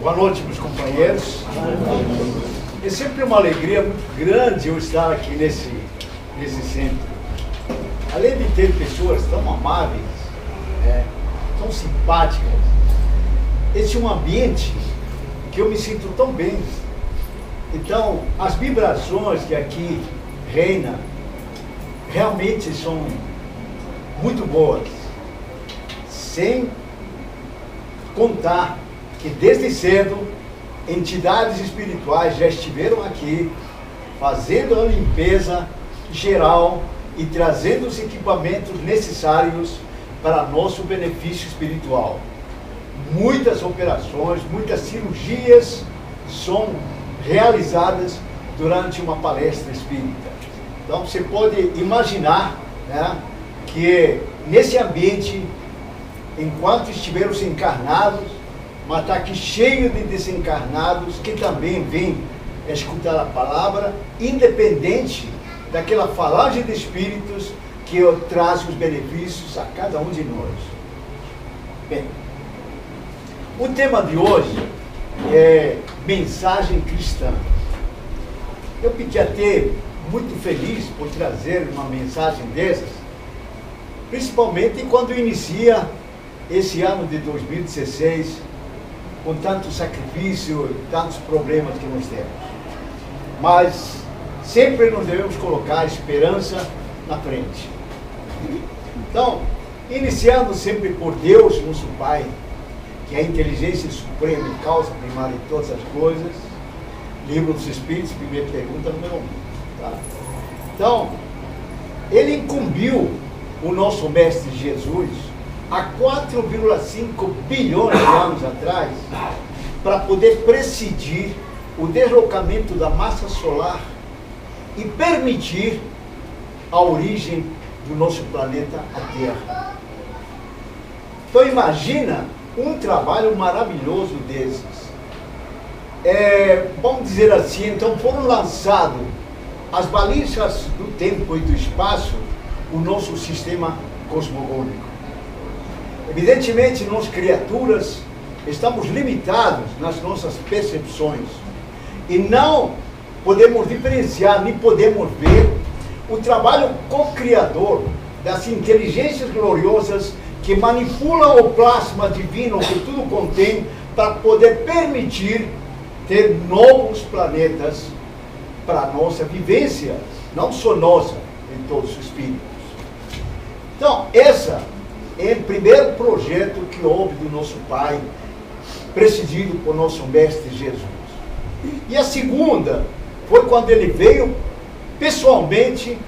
Boa noite, meus companheiros. É sempre uma alegria muito grande eu estar aqui nesse centro. Além de ter pessoas tão amáveis, tão simpáticas, esse é um ambiente que eu me sinto tão bem. Então, as vibrações que aqui reinam realmente são muito boas. Sem contar que desde cedo entidades espirituais já estiveram aqui fazendo a limpeza geral e trazendo os equipamentos necessários para nosso benefício espiritual. Muitas operações, muitas cirurgias são realizadas durante uma palestra espírita. Então você pode imaginar, que nesse ambiente, enquanto estivermos encarnados, mas está aqui cheio de desencarnados que também vêm escutar a palavra, independente daquela falange de espíritos que traz os benefícios a cada um de nós. Bem, o tema de hoje é mensagem cristã. Eu fiquei até muito feliz por trazer uma mensagem dessas, principalmente quando inicia esse ano de 2016, com tanto sacrifício e tantos problemas que nós temos. Mas sempre nós devemos colocar a esperança na frente. Então, iniciando sempre por Deus, nosso Pai, que é a inteligência suprema e causa primária de todas as coisas. Livro dos Espíritos, primeira pergunta, número 1. Tá? Então, ele incumbiu o nosso Mestre Jesus há 4,5 bilhões de anos atrás para poder presidir o deslocamento da massa solar e permitir a origem do nosso planeta, a Terra. Então imagina um trabalho maravilhoso desses. Vamos dizer assim, então foram lançados as balizas do tempo e do espaço, o nosso sistema cosmogônico. Evidentemente, nós criaturas estamos limitados nas nossas percepções e não podemos diferenciar, nem podemos ver o trabalho co-criador das inteligências gloriosas que manipulam o plasma divino que tudo contém para poder permitir ter novos planetas para a nossa vivência, não só nossa, em todos os espíritos. Então, essa é o primeiro projeto que houve do nosso Pai, presidido por nosso Mestre Jesus. E a segunda foi quando ele veio pessoalmente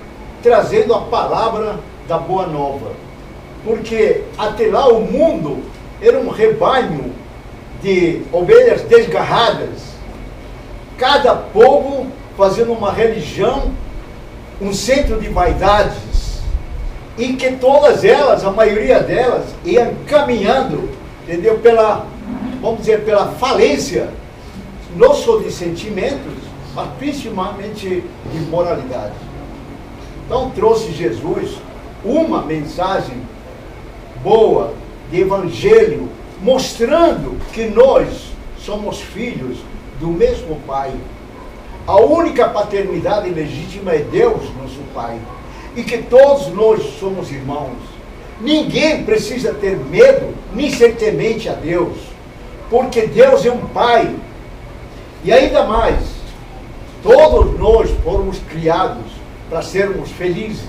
trazendo a palavra da Boa Nova. Porque até lá o mundo era um rebanho de ovelhas desgarradas, cada povo fazendo uma religião, um centro de vaidades, e que todas elas, a maioria delas, iam caminhando, entendeu? Vamos dizer, pela falência, não só de sentimentos, mas principalmente de moralidade. Então trouxe Jesus uma mensagem boa, de evangelho, mostrando que nós somos filhos do mesmo Pai. A única paternidade legítima é Deus, nosso Pai. E que todos nós somos irmãos. Ninguém precisa ter medo, nem ser temente a Deus, porque Deus é um Pai. E ainda mais, todos nós fomos criados para sermos felizes,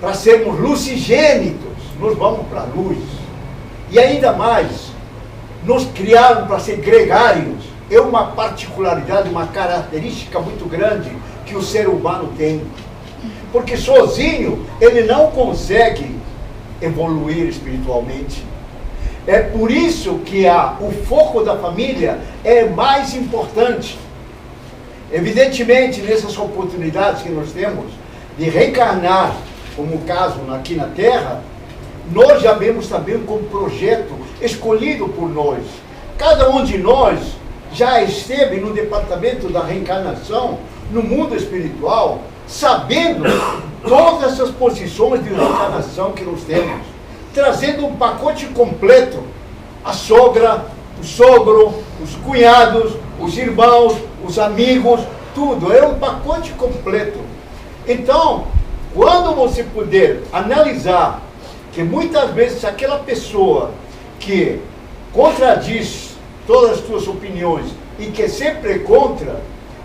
para sermos lucigênitos, nós vamos para a luz. E ainda mais, nos criaram para ser gregários. É uma particularidade, uma característica muito grande que o ser humano tem. Porque sozinho ele não consegue evoluir espiritualmente. É por isso que o foco da família é mais importante. Evidentemente, nessas oportunidades que nós temos de reencarnar, como o caso aqui na Terra, nós já vemos também como projeto escolhido por nós. Cada um de nós já esteve no departamento da reencarnação, no mundo espiritual, sabendo todas essas posições de reencarnação que nós temos, trazendo um pacote completo. A sogra o sogro, os cunhados, os irmãos, os amigos, tudo. É um pacote completo. Então, quando você puder analisar que muitas vezes aquela pessoa que contradiz todas as suas opiniões e que sempre é contra,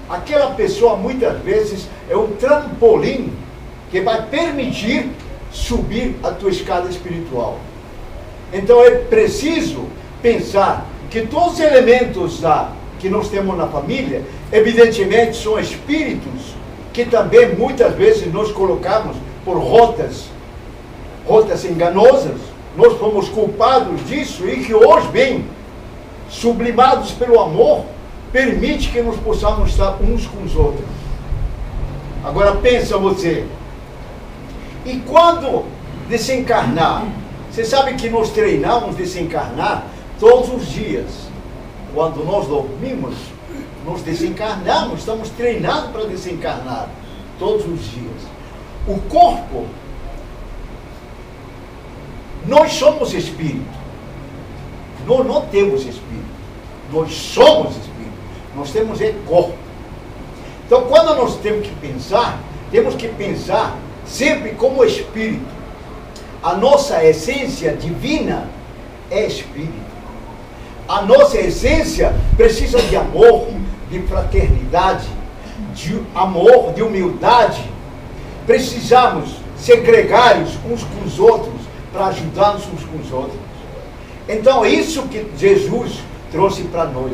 aquela pessoa muitas vezes é um trampolim que vai permitir subir a tua escada espiritual. Então é preciso pensar que todos os elementos que nós temos na família, evidentemente são espíritos que também muitas vezes nós colocamos por rotas enganosas. Nós fomos culpados disso e que hoje bem, sublimados pelo amor, permite que nós possamos estar uns com os outros. Agora pensa você, e quando desencarnar? Você sabe que nós treinamos desencarnar todos os dias. Quando nós dormimos, nós desencarnamos, estamos treinados para desencarnar todos os dias. O corpo, nós somos espírito. Nós não temos espírito. Nós somos espírito. Nós temos corpo. Então, quando nós temos que pensar sempre como espírito. A nossa essência divina é espírito. A nossa essência precisa de amor, de fraternidade, de amor, de humildade. Precisamos ser gregários uns com os outros para ajudar-nos uns com os outros. Então é isso que Jesus trouxe para nós,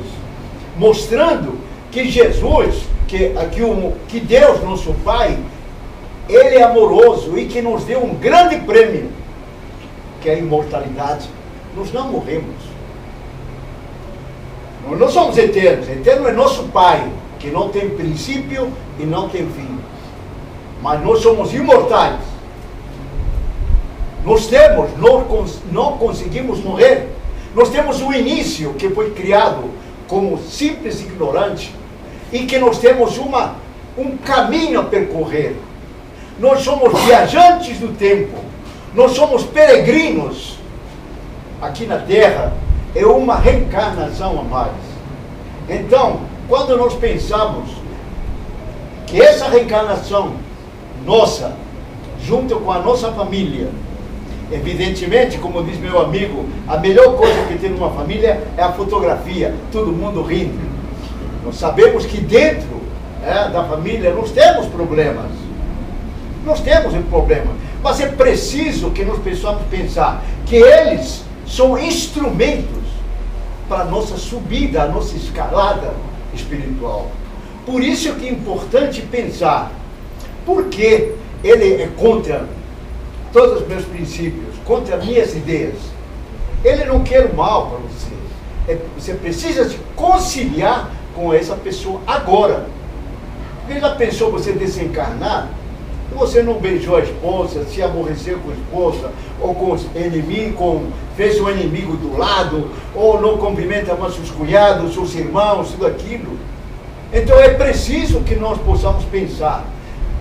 mostrando que Jesus, que Deus, nosso Pai, Ele é amoroso e que nos deu um grande prêmio, que é a imortalidade. Nós não morremos. Nós não somos eternos. Eterno é nosso Pai, que não tem princípio e não tem fim. Mas nós somos imortais. Nós não conseguimos morrer. Nós temos o início, que foi criado como simples ignorante, e que nós temos um caminho a percorrer. Nós somos viajantes do tempo. Nós somos peregrinos aqui na Terra. É uma reencarnação a mais. Então, quando nós pensamos que essa reencarnação nossa, junto com a nossa família, evidentemente, como diz meu amigo, a melhor coisa que tem numa família é a fotografia, todo mundo rindo. Nós sabemos que dentro da família nós temos problemas. Nós temos um problema. Mas é preciso que nós possamos pensar que eles são instrumentos para a nossa subida, a nossa escalada espiritual. Por isso que é importante pensar, por que ele é contra todos os meus princípios, contra minhas ideias. Ele não quer o mal para você. Você precisa se conciliar com essa pessoa agora. Porque já pensou você desencarnar? Você não beijou a esposa, se aborreceu com a esposa, ou com os inimigos, fez um inimigo do lado, ou não cumprimenta mais seus cunhados, seus irmãos, tudo aquilo. Então é preciso que nós possamos pensar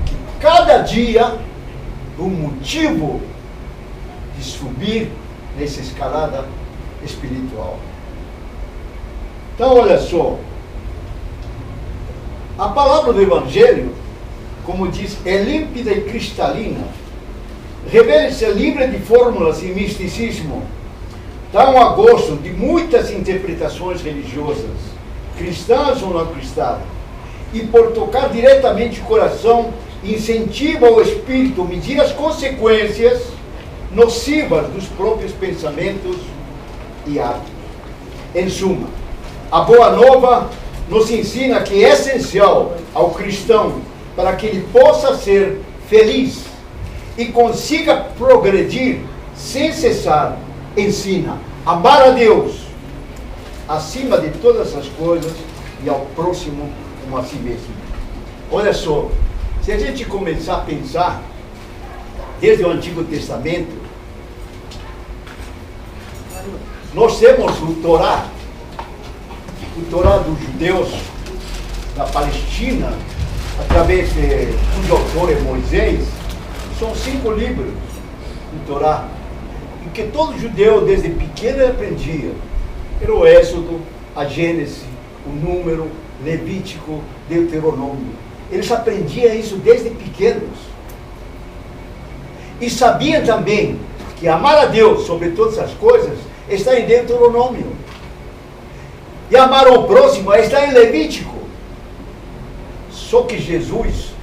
que cada dia um motivo de subir nessa escalada espiritual. Então olha só, a palavra do Evangelho, como diz, é límpida e cristalina, revela-se livre de fórmulas e misticismo, dão a gosto de muitas interpretações religiosas, cristãs ou não cristãs, e por tocar diretamente o coração, incentiva o espírito a medir as consequências nocivas dos próprios pensamentos e atos. Em suma, a Boa Nova nos ensina que é essencial ao cristão, para que ele possa ser feliz e consiga progredir sem cessar, ensina a amar a Deus acima de todas as coisas e ao próximo como a si mesmo. Olha só, se a gente começar a pensar desde o Antigo Testamento, nós temos o Torá dos judeus da Palestina, através do autor Moisés. São 5 livros do Torá, e que todo judeu desde pequeno aprendia. Era o Êxodo, a Gênesis, o Número, Levítico, Deuteronômio. Eles aprendiam isso desde pequenos. E sabiam também que amar a Deus sobre todas as coisas está em Deuteronômio. E amar ao próximo está em Levítico. Só que Jesus,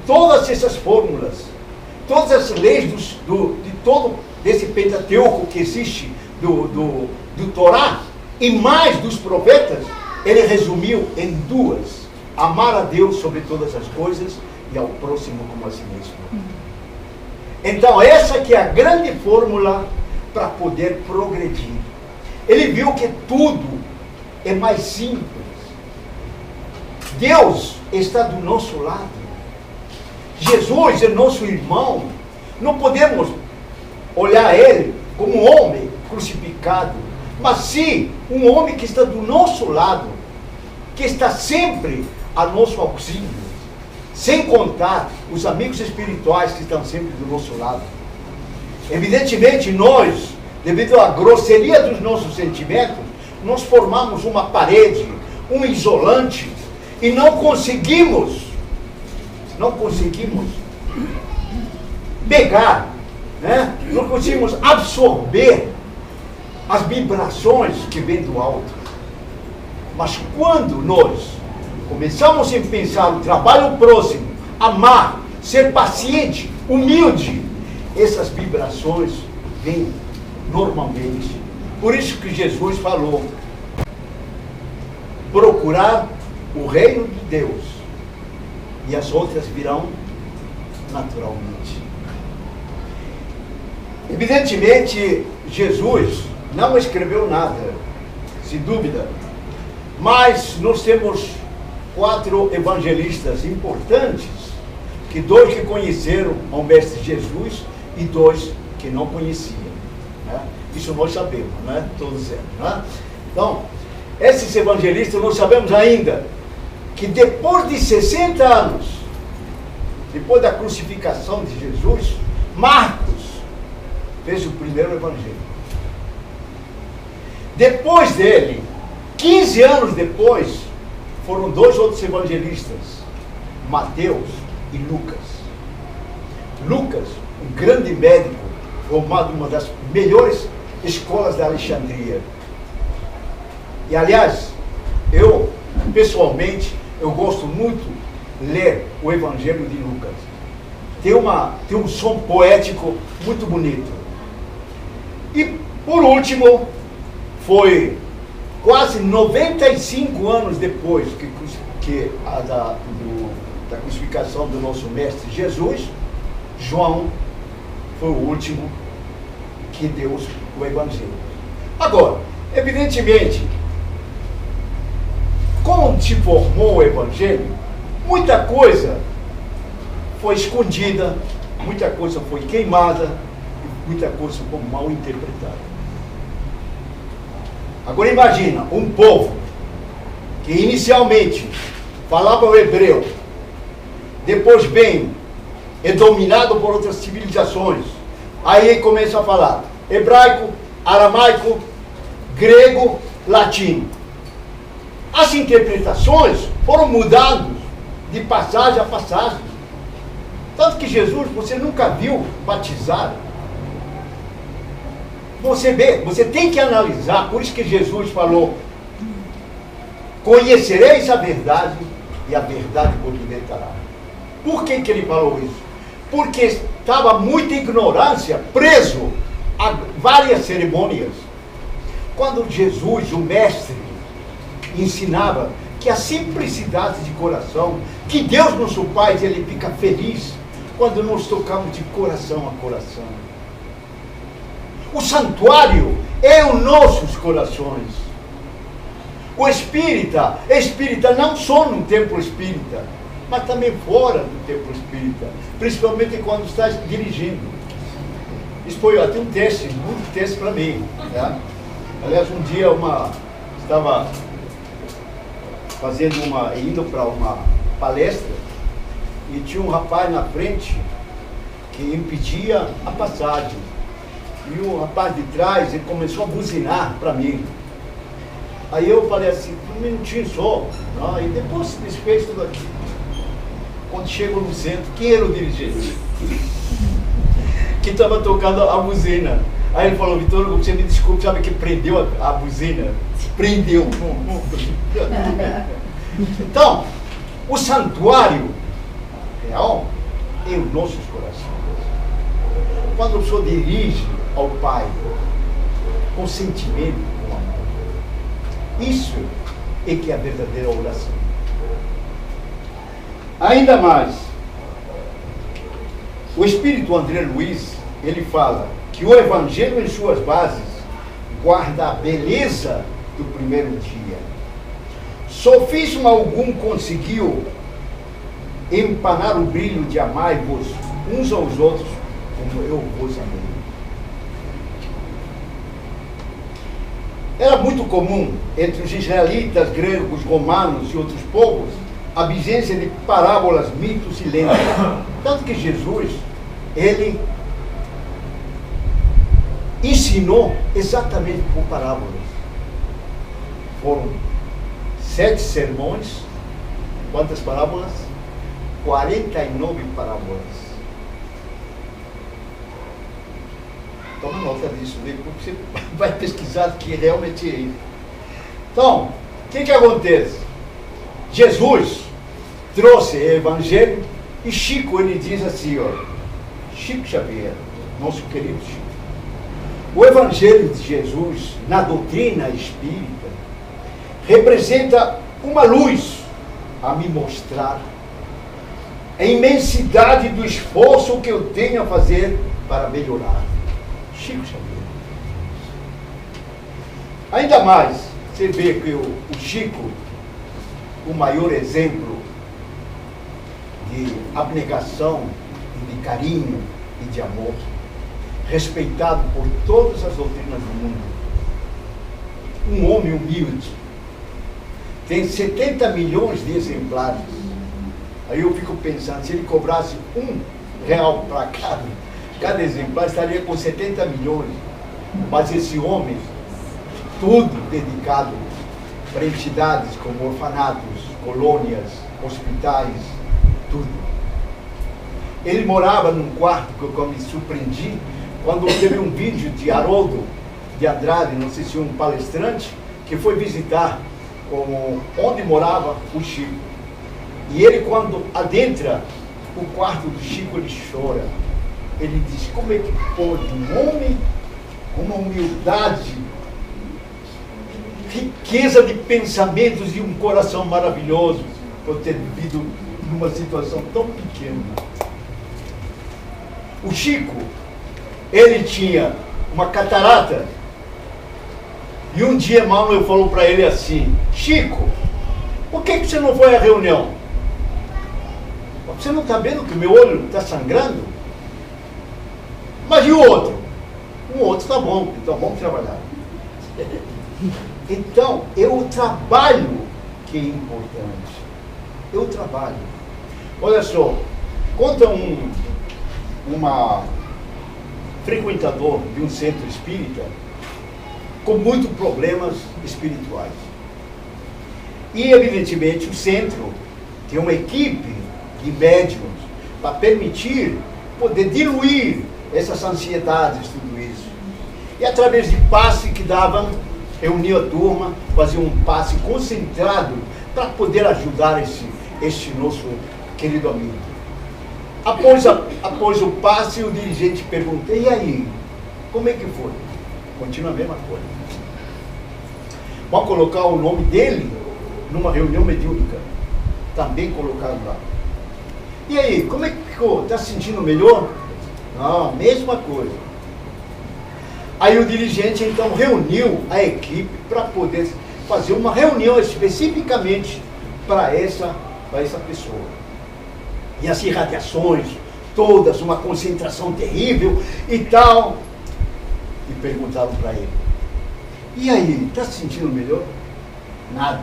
todas essas fórmulas, todas as leis de todo desse Pentateuco que existe, do Torá, e mais dos profetas, ele resumiu em duas: amar a Deus sobre todas as coisas e ao próximo como a si mesmo. Então essa que é a grande fórmula para poder progredir. Ele viu que tudo é mais simples. Deus está do nosso lado. Jesus é nosso irmão. Não podemos olhar ele como um homem crucificado, mas sim um homem que está do nosso lado, que está sempre a nosso auxílio, sem contar os amigos espirituais que estão sempre do nosso lado. Evidentemente nós, devido à grosseria dos nossos sentimentos, nós formamos uma parede, um isolante, e não conseguimos pegar, né? Não conseguimos absorver as vibrações que vêm do alto. Mas quando nós começamos a pensar o trabalho próximo, amar, ser paciente, humilde, essas vibrações vêm normalmente. Por isso que Jesus falou: procurar o reino de Deus, e as outras virão naturalmente. Evidentemente, Jesus não escreveu nada, sem dúvida, mas nós temos 4 evangelistas importantes, que 2 que conheceram ao Mestre Jesus e 2 que não conheciam, né? Isso nós sabemos, né? Todos eles, né? Então, esses evangelistas nós sabemos ainda que depois de 60 anos, depois da crucificação de Jesus, Marcos fez o primeiro evangelho. Depois dele, 15 anos depois, foram 2 outros evangelistas, Mateus e Lucas. Lucas, um grande médico, formado em uma das melhores escolas da Alexandria. E aliás, eu, pessoalmente, eu gosto muito de ler o Evangelho de Lucas. Tem um som poético muito bonito. E, por último, foi quase 95 anos depois da crucificação do nosso Mestre Jesus, João foi o último que deu o Evangelho. Agora, evidentemente, como se formou o Evangelho, muita coisa foi escondida, muita coisa foi queimada, muita coisa foi mal interpretada. Agora imagina, um povo que inicialmente falava o hebreu, depois é dominado por outras civilizações, aí começa a falar hebraico, aramaico, grego, latino. As interpretações foram mudadas de passagem a passagem. Tanto que Jesus, você nunca viu batizar. Você tem que analisar, por isso que Jesus falou: conhecereis a verdade e a verdade vos libertará. Por que ele falou isso? Porque estava muita ignorância preso a várias cerimônias. Quando Jesus, o mestre, ensinava que a simplicidade de coração, que Deus nosso Pai, ele fica feliz quando nós tocamos de coração a coração. O santuário é os nossos corações. O espírita é espírita não só no templo espírita, mas também fora do templo espírita, principalmente quando está dirigindo. Isso foi até um teste, muito teste para mim, né? Aliás, um dia estava indo para uma palestra e tinha um rapaz na frente que impedia a passagem. E o rapaz de trás, ele começou a buzinar para mim. Aí eu falei assim, um minutinho só. E depois se desfez tudo aqui. Quando chego no centro, quem era o dirigente? Que estava tocando a buzina. Aí ele falou, Vitor, você me desculpe, sabe que prendeu a buzina? Prendeu. Então, o santuário real é os nossos corações. Quando a pessoa dirige ao Pai com sentimento, com amor, isso é que é a verdadeira oração. Ainda mais, o Espírito André Luiz, ele fala que o Evangelho em suas bases guarda a beleza do primeiro dia. Sofisma algum conseguiu empanar o brilho de amai-vos uns aos outros como eu vos amei. Era muito comum entre os israelitas, gregos, romanos e outros povos a vigência de parábolas, mitos e lendas. Tanto que Jesus, ele ensinou exatamente por parábolas. Foram 7 sermões, quantas parábolas? 49 parábolas. Toma nota disso, porque você vai pesquisar que realmente é isso. Então, o que acontece? Jesus trouxe o Evangelho e Chico, ele diz assim, Chico Xavier, nosso querido Chico. O Evangelho de Jesus, na doutrina espírita, representa uma luz a me mostrar a imensidade do esforço que eu tenho a fazer para melhorar. Chico Xavier. Ainda mais, você vê que o Chico, o maior exemplo de abnegação, e de carinho e de amor, respeitado por todas as doutrinas do mundo. Um homem humilde, tem 70 milhões de exemplares. Aí eu fico pensando, se ele cobrasse R$1 para cada exemplar, estaria com 70 milhões. Mas esse homem, tudo dedicado para entidades como orfanatos, colônias, hospitais, tudo. Ele morava num quarto que eu me surpreendi, quando teve um vídeo de Haroldo de Andrade, não sei se um palestrante, que foi visitar onde morava o Chico. E ele, quando adentra o quarto do Chico, ele chora. Ele diz, como é que pode um homem com uma humildade, riqueza de pensamentos e um coração maravilhoso, por ter vivido numa situação tão pequena. O Chico, ele tinha uma catarata, e um dia Manuel falou para ele assim, Chico, por que você não foi à reunião? Você não está vendo que o meu olho está sangrando? Mas e o outro? O outro está bom, então vamos trabalhar. Então, é o trabalho que é importante. É o trabalho. Olha só, conta uma frequentador de um centro espírita com muitos problemas espirituais. E, evidentemente, o centro tem uma equipe de médiuns para permitir poder diluir essas ansiedades, tudo isso. E através de passe que davam, reunia a turma, fazia um passe concentrado para poder ajudar este nosso querido amigo. Após o passe, o dirigente perguntou, e aí, como é que foi? Continua a mesma coisa. Vamos colocar o nome dele numa reunião mediúnica. Também colocaram lá. E aí, como é que ficou? Está se sentindo melhor? Não, mesma coisa. Aí o dirigente então reuniu a equipe para poder fazer uma reunião especificamente para essa pessoa. E as irradiações, todas, uma concentração terrível e tal. E perguntaram para ele, e aí, está se sentindo melhor? Nada.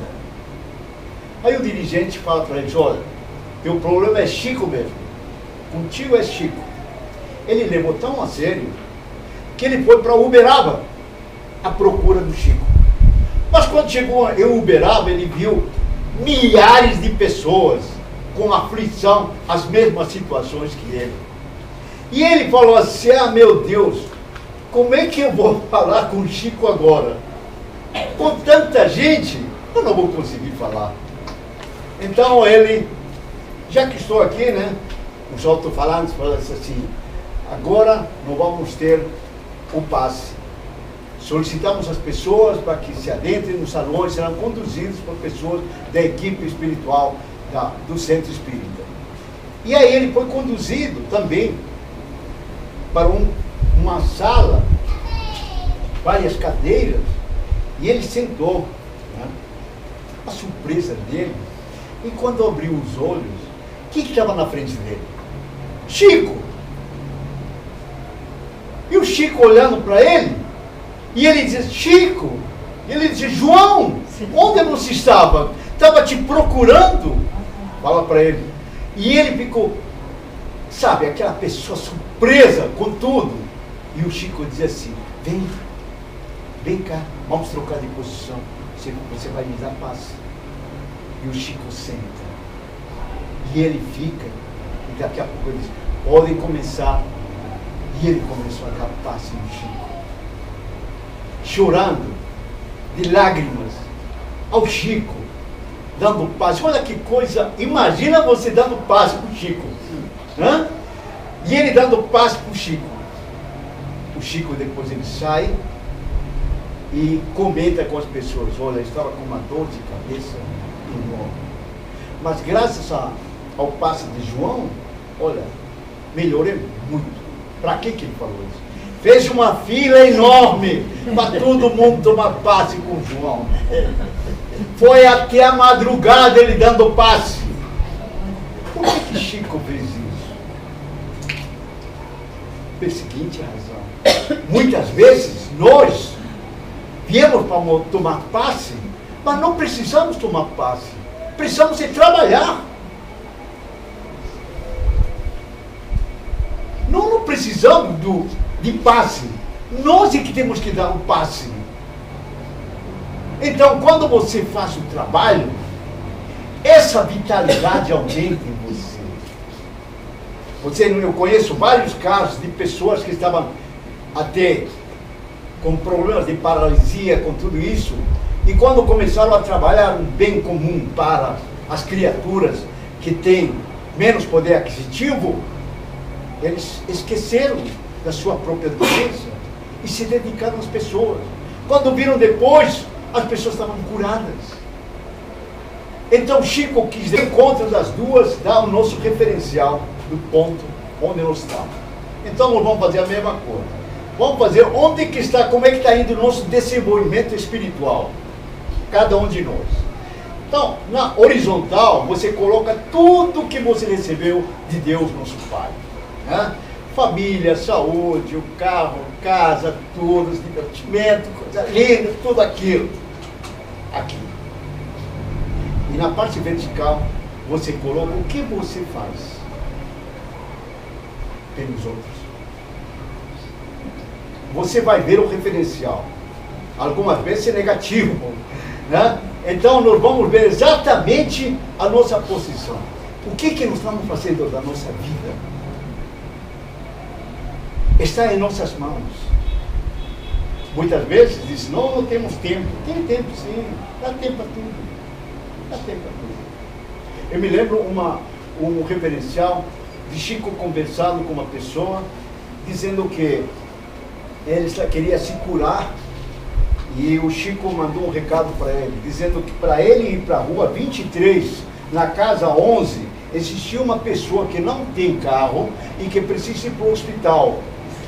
Aí o dirigente fala para ele, olha, teu problema é Chico mesmo. Contigo é Chico. Ele levou tão a sério que ele foi para Uberaba à procura do Chico. Mas quando chegou em Uberaba, ele viu milhares de pessoas com aflição, as mesmas situações que ele. E ele falou assim, ah, meu Deus, como é que eu vou falar com o Chico agora? Com tanta gente, eu não vou conseguir falar. Então ele, já que estou aqui, né, os alto-falantes falam assim, agora nós vamos ter o passe. Solicitamos as pessoas para que se adentrem nos salões, serão conduzidos por pessoas da equipe espiritual do Centro Espírita. E aí ele foi conduzido também para uma sala, várias cadeiras, e ele sentou. Né? A surpresa dele, e quando abriu os olhos, quem estava na frente dele? Chico! E o Chico olhando para ele, e ele dizia, Chico! E ele dizia, João, onde você estava? Estava te procurando. Fala para ele. E ele ficou, sabe, aquela pessoa surpresa com tudo. E o Chico dizia assim, vem cá, vamos trocar de posição. Você vai me dar paz. E o Chico senta. E ele fica, e daqui a pouco ele diz, podem começar. E ele começou a dar passe no Chico. Chorando, de lágrimas, ao Chico, dando passe. Olha que coisa, imagina você dando passe para o Chico. Hã? E ele dando passe para o Chico. O Chico depois ele sai e comenta com as pessoas, olha, estava com uma dor de cabeça enorme. Mas graças ao passe de João, olha, melhorei muito. Para que ele falou isso? Fez uma fila enorme para todo mundo tomar passe com João. Foi até a madrugada ele dando passe. Por que Chico fez isso? Pela seguinte razão. Muitas vezes nós viemos para tomar passe, mas não precisamos tomar passe. Precisamos de trabalhar. Não precisamos de passe. Nós é que temos que dar um passe. Então, quando você faz o trabalho, essa vitalidade aumenta em você. Eu conheço vários casos de pessoas que estavam até com problemas de paralisia, com tudo isso, e quando começaram a trabalhar um bem comum para as criaturas que têm menos poder aquisitivo, eles esqueceram da sua própria doença e se dedicaram às pessoas. Quando viram depois, as pessoas estavam curadas. Então Chico quis encontro das duas, dar o nosso referencial do ponto onde nós estamos. Então nós vamos fazer a mesma coisa. Vamos fazer onde que está, como é que está indo o nosso desenvolvimento espiritual. Cada um de nós. Então, na horizontal, você coloca tudo que você recebeu de Deus, nosso Pai. Né? Família, saúde, o carro, casa, tudo, os divertimentos, coisa linda, tudo aquilo. Aqui. E na parte vertical, você coloca o que você faz pelos outros. Você vai ver o referencial. Algumas vezes é negativo. Né? Então nós vamos ver exatamente a nossa posição. O que nós estamos fazendo da nossa vida? Está em nossas mãos. Muitas vezes diz, não temos tempo. Tem tempo sim, dá tempo a tudo. Dá tempo a tudo. Eu me lembro um referencial de Chico conversando com uma pessoa, dizendo que ele queria se curar, e o Chico mandou um recado para ele, dizendo que para ele ir para a rua 23, na casa 11, existia uma pessoa que não tem carro e que precisa ir para o hospital.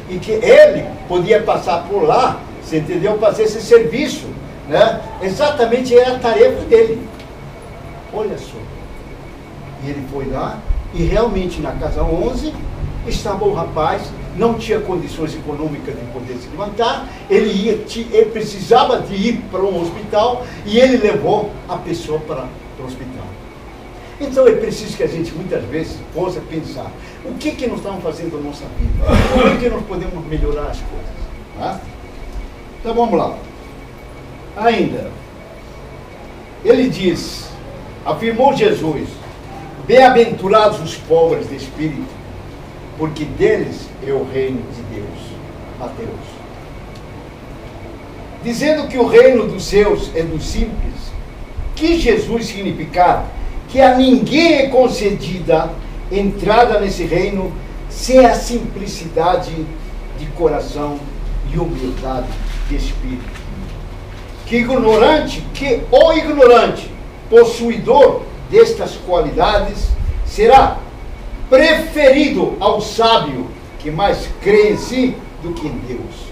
E que ele podia passar por lá, você entendeu, fazer esse serviço. Né? Exatamente era a tarefa dele. Olha só. E ele foi lá, e realmente na casa 11, estava o rapaz, não tinha condições econômicas de poder se levantar, ele precisava de ir para um hospital, e ele levou a pessoa para o hospital. Então é preciso que a gente muitas vezes possa pensar, o que nós estamos fazendo na nossa vida? Como que nós podemos melhorar as coisas? Tá? Então vamos lá. Ainda, ele diz, afirmou Jesus, bem-aventurados os pobres de espírito, porque deles é o reino de Deus. Mateus. Dizendo que o reino dos céus é dos simples, que Jesus significar que a ninguém é concedida entrada nesse reino sem a simplicidade de coração e humildade de espírito. Que o ignorante, possuidor destas qualidades, será preferido ao sábio que mais crê em si do que em Deus.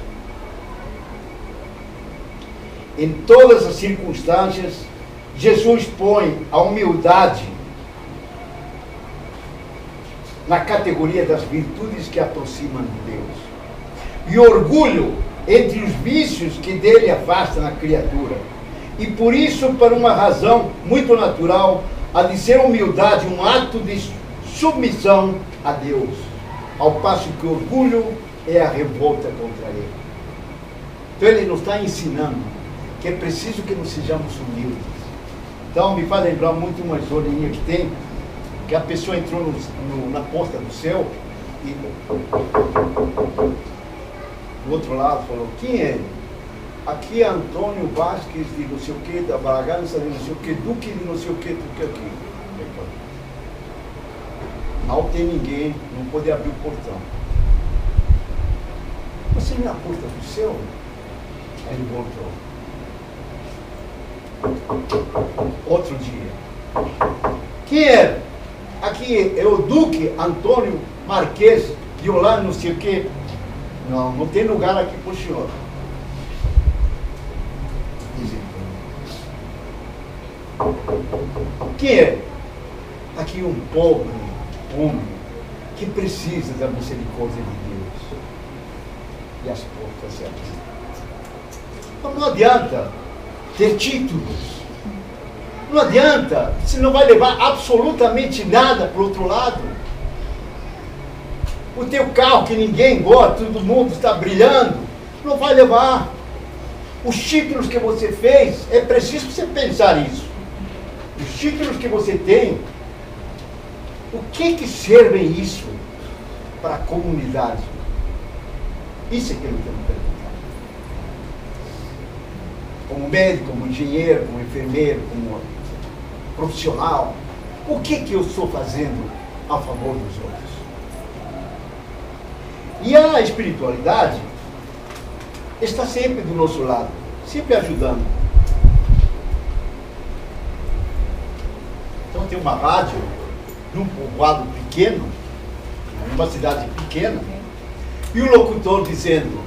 Em todas as circunstâncias, Jesus põe a humildade na categoria das virtudes que aproximam de Deus, e orgulho entre os vícios que dele afastam a criatura. E por isso, por uma razão muito natural, há de ser humildade um ato de submissão a Deus, ao passo que o orgulho é a revolta contra ele. Então ele nos está ensinando que é preciso que nós sejamos humildes. Então me faz lembrar muito uma historinha que tem, que a pessoa entrou na porta do céu e do outro lado falou, quem é ele? Aqui é Antônio Vasquez de não sei o que, da Bragança de não sei o que, Duque de não sei o que, Duque aqui. Não tem ninguém, não pode abrir o portão. Você não é a porta do céu? Aí ele voltou. Outro dia. Quem é? Aqui é o Duque Antônio Marquês de Holanda, não sei o que. Não tem lugar aqui para o senhor. Quem é? Aqui um pobre homem que precisa da misericórdia de Deus. E as portas se abrem. Então não adianta ter títulos. Não adianta, você não vai levar absolutamente nada para o outro lado. O teu carro que ninguém gosta, todo mundo está brilhando, não vai levar. Os títulos que você fez, é preciso você pensar isso. Os títulos que você tem, o que serve isso para a comunidade? Isso é que eu tenho que perguntar. Como médico, como engenheiro, como enfermeiro, como profissional, o que eu estou fazendo a favor dos outros? E a espiritualidade está sempre do nosso lado, sempre ajudando. Então tem uma rádio num povoado pequeno, numa cidade pequena, e o locutor dizendo,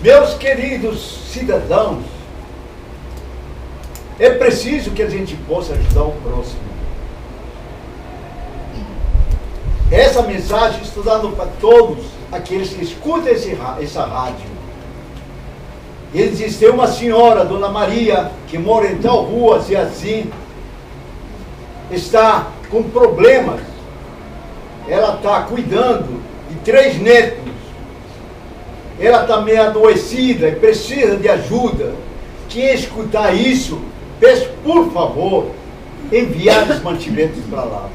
meus queridos cidadãos, é preciso que a gente possa ajudar o próximo. Essa mensagem estou dando para todos aqueles que escutam essa rádio. Ele diz, tem uma senhora, Dona Maria, que mora em tal rua, assim, está com problemas. Ela está cuidando de 3 netos. Ela está meio adoecida e precisa de ajuda. Quem escutar isso, peço, por favor, enviar os mantimentos para lá.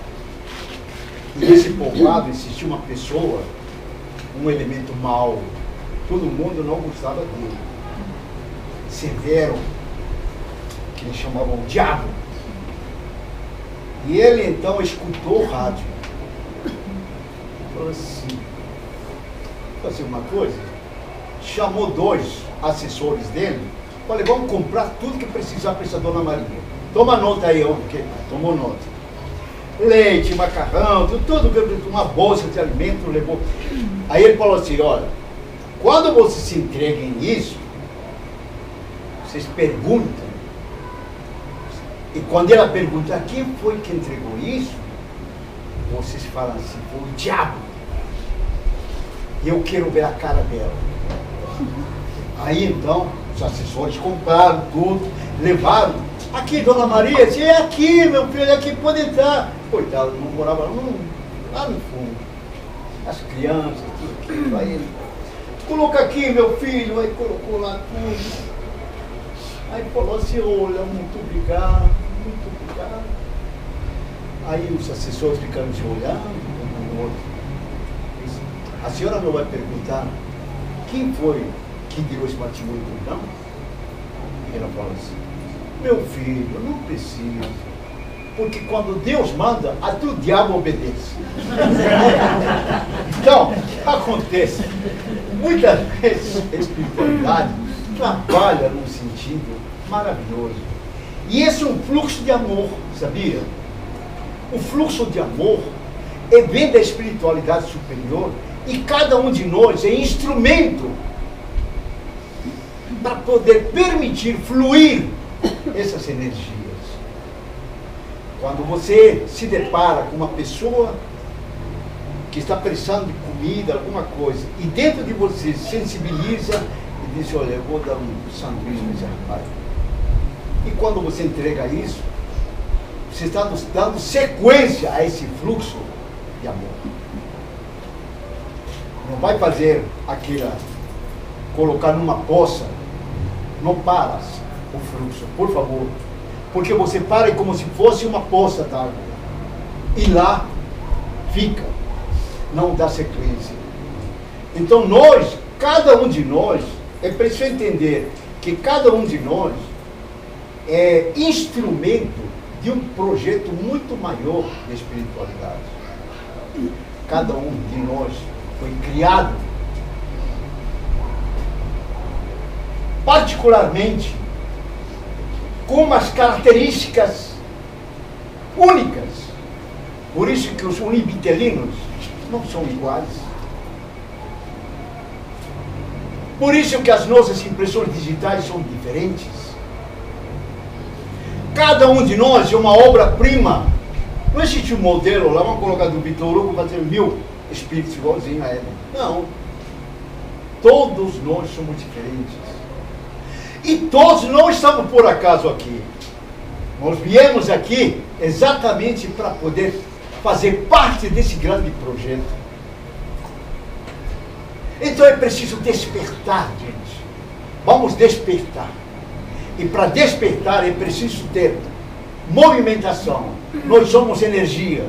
E nesse povoado existia uma pessoa, um elemento mau. Todo mundo não gostava dele. Severo, que eles chamavam diabo. E ele então escutou o rádio. Falou assim, vou fazer uma coisa. Chamou 2 assessores dele. Falei, vamos comprar tudo que precisar para essa Dona Maria. Toma nota aí, porque tomou nota. Leite, macarrão, tudo, uma bolsa de alimento, levou. Aí ele falou assim, olha, quando vocês se entreguem nisso, vocês perguntam. E quando ela pergunta, quem foi que entregou isso? Vocês falam assim, foi o diabo. E eu quero ver a cara dela. Aí então, os assessores compraram tudo, levaram. Aqui, Dona Maria, disse, é aqui, meu filho, aqui pode entrar. Coitado, não morava lá no fundo. As crianças, tudo aquilo. Aí ele, coloca aqui, meu filho. Aí colocou lá tudo. Aí falou assim, olha, muito obrigado. muito caro. Aí os assessores ficaram se olhando, um no outro. Disse, a senhora não vai perguntar quem foi que deu esse matrimônio, não? E ela fala assim, meu filho, não precisa. Porque quando Deus manda, até o diabo obedece. Então, acontece. Muitas vezes a espiritualidade trabalha num sentido maravilhoso. E esse é um fluxo de amor, sabia? O fluxo de amor vem da espiritualidade superior e cada um de nós é instrumento para poder permitir fluir essas energias. Quando você se depara com uma pessoa que está precisando de comida, alguma coisa, e dentro de você sensibiliza e diz, olha, eu vou dar um sanduíche para esse rapaz. E quando você entrega isso, você está dando sequência a esse fluxo de amor. Não vai fazer colocar numa poça, não para o fluxo, por favor. Porque você para como se fosse uma poça d'água. E lá fica, não dá sequência. Então nós, cada um de nós, é preciso entender que cada um de nós é instrumento de um projeto muito maior de espiritualidade. Cada um de nós foi criado particularmente com umas características únicas. Por isso que os unibitelinos não são iguais. Por isso que as nossas impressões digitais são diferentes. Cada um de nós é uma obra-prima. Não existe um modelo lá, vamos colocar do Vitor Hugo, fazer 1000 espíritos igualzinho a ele. Não. Todos nós somos diferentes. E todos não estamos por acaso aqui. Nós viemos aqui exatamente para poder fazer parte desse grande projeto. Então é preciso despertar, gente. Vamos despertar. E para despertar é preciso ter movimentação. Nós somos energia.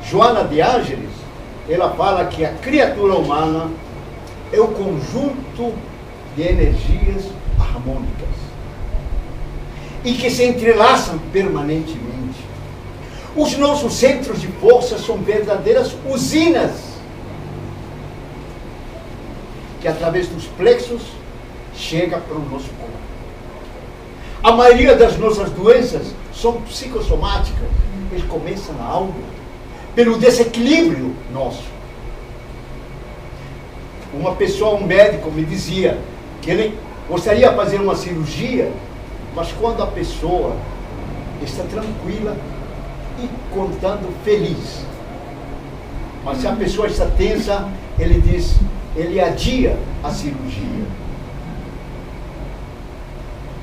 Joana de Ângeles, ela fala que a criatura humana é o conjunto de energias harmônicas e que se entrelaçam permanentemente. Os nossos centros de força são verdadeiras usinas que através dos plexos chega para o nosso corpo. A maioria das nossas doenças são psicossomáticas. Eles começam na alma, pelo desequilíbrio nosso. Uma pessoa, um médico me dizia que ele gostaria de fazer uma cirurgia, mas quando a pessoa está tranquila e contando feliz. Mas se a pessoa está tensa, ele adia a cirurgia.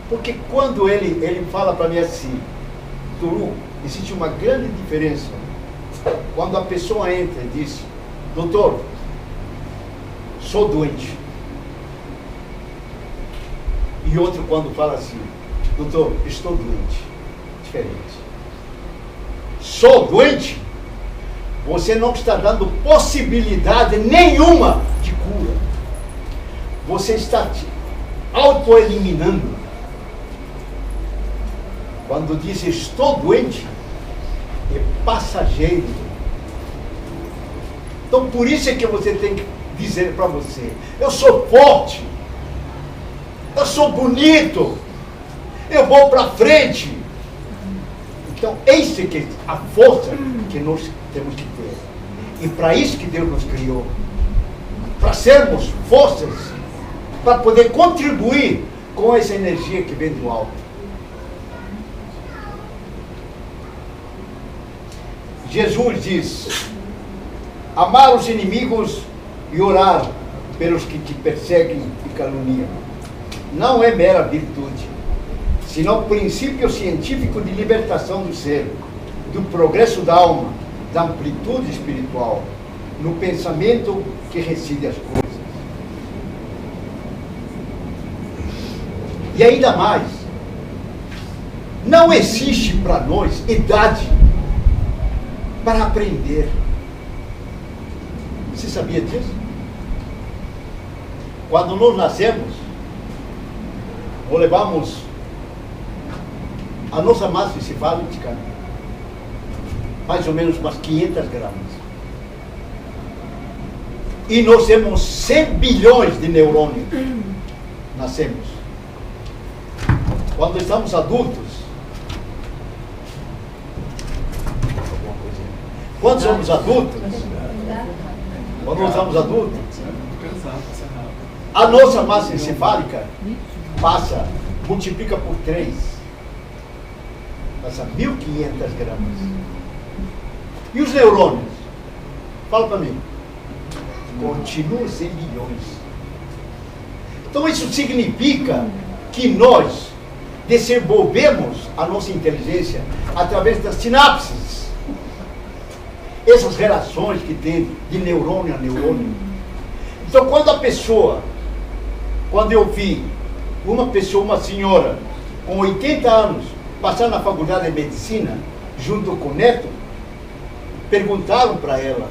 Porque quando ele fala para mim assim, Turu, existe uma grande diferença. Quando a pessoa entra e diz, doutor, sou doente. E outro quando fala assim, doutor, estou doente. Diferente. Sou doente? Você não está dando possibilidade nenhuma de cura. Você está te autoeliminando. Quando diz estou doente, é passageiro. Então por isso é que você tem que dizer para você, eu sou forte, eu sou bonito, eu vou para frente. Então essa é que a força que nós temos que ter. E para isso que Deus nos criou. Para sermos forças, para poder contribuir com essa energia que vem do alto. Jesus diz, amar os inimigos e orar pelos que te perseguem e caluniam. Não é mera virtude, senão princípio científico de libertação do ser, do progresso da alma, da amplitude espiritual, no pensamento que reside as coisas. E ainda mais, Não existe para nós idade para aprender. Você sabia disso? Quando nós nascemos, nós levamos a nossa massa encefálica mais ou menos umas 500 gramas. E nós temos 100 bilhões de neurônios. Nascemos. Quando estamos adultos, quando somos adultos, quando nós somos adultos, a nossa massa encefálica multiplica por 3. Passa 1.500 gramas. E os neurônios? Fala para mim. Continuam 100 bilhões. Então isso significa que nós desenvolvemos a nossa inteligência através das sinapses. Essas relações que tem de neurônio a neurônio. Então quando eu vi uma senhora com 80 anos passar na faculdade de medicina, junto com o neto, perguntaram para ela,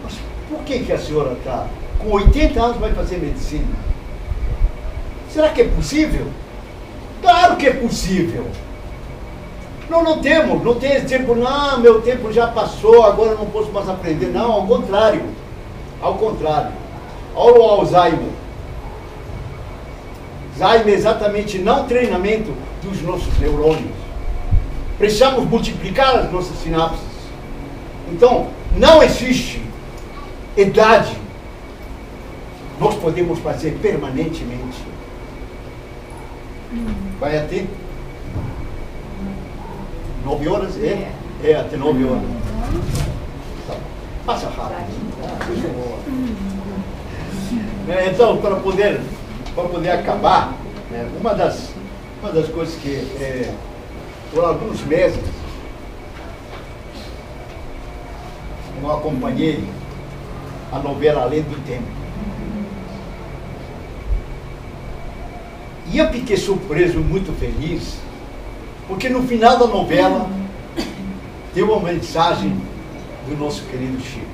mas por que a senhora está com 80 anos vai fazer medicina? Será que é possível? Claro que é possível. Não tem esse tempo, não, meu tempo já passou, agora eu não posso mais aprender. Não, ao contrário. Olha o Alzheimer. Alzheimer é exatamente não treinamento dos nossos neurônios. Precisamos multiplicar as nossas sinapses. Então, não existe idade. Nós podemos fazer permanentemente. Vai até 9 horas? É até 9 horas. Tá. Passa rápido. Então, para poder acabar, uma das coisas que, por alguns meses, eu acompanhei a novela Além do Tempo. E eu fiquei surpreso, muito feliz, porque no final da novela tem uma mensagem do nosso querido Chico.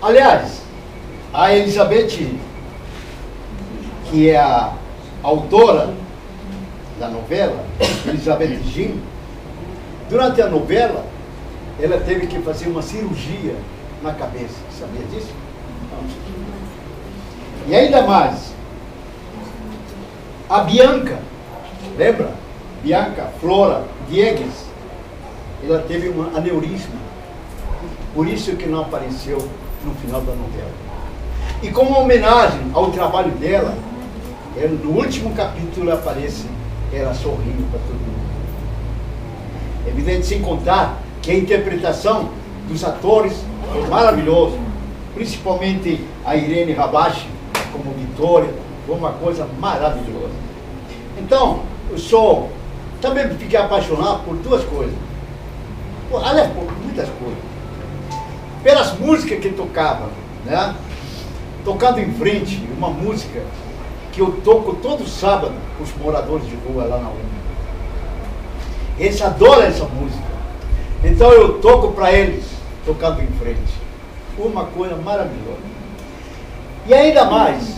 Aliás, a Elizabeth, que é a autora da novela, Elizabeth Jean, durante a novela, ela teve que fazer uma cirurgia na cabeça. Sabia disso? E ainda mais, a Bianca, lembra? Bianca Flora Diegues, ela teve um aneurisma. Por isso que não apareceu no final da novela. E como homenagem ao trabalho dela, no último capítulo aparece ela sorrindo para todo mundo. Evidente, sem contar que a interpretação dos atores foi maravilhosa, principalmente a Irene Habashi como Vitória, foi uma coisa maravilhosa. Então, também fiquei apaixonado por duas coisas. Aliás, por muitas coisas. Pelas músicas que tocava, né? Tocando em frente, uma música que eu toco todo sábado com os moradores de rua lá na UNA. Eles adoram essa música. Então eu toco para eles, tocando em frente. Uma coisa maravilhosa. E ainda mais,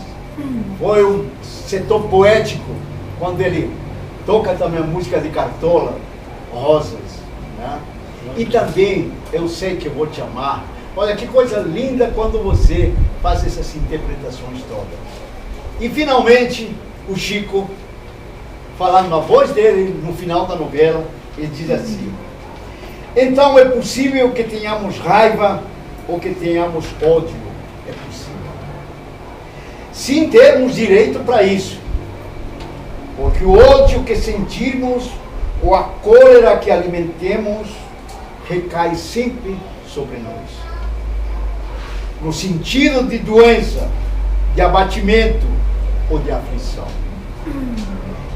foi um setor poético, quando ele toca também a música de Cartola, Rosas, né? E também Eu Sei Que Vou Te Amar. Olha que coisa linda quando você faz essas interpretações todas. E finalmente, o Chico, falando na voz dele no final da novela, ele diz assim: então é possível que tenhamos raiva ou que tenhamos ódio. É possível. Sim, temos direito para isso. Porque o ódio que sentirmos ou a cólera que alimentemos recai sempre sobre nós. No sentido de doença, de abatimento ou de aflição.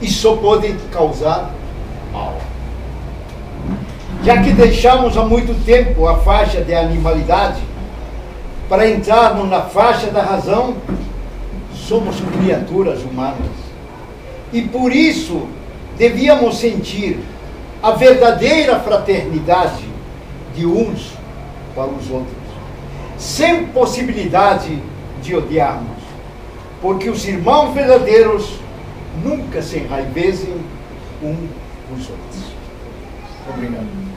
E só pode causar mal. Já que deixamos há muito tempo a faixa de animalidade para entrarmos na faixa da razão, somos criaturas humanas E por isso devíamos sentir a verdadeira fraternidade de uns para os outros, sem possibilidade de odiarmos, porque os irmãos verdadeiros nunca se enraivesem uns dos outros. Obrigado.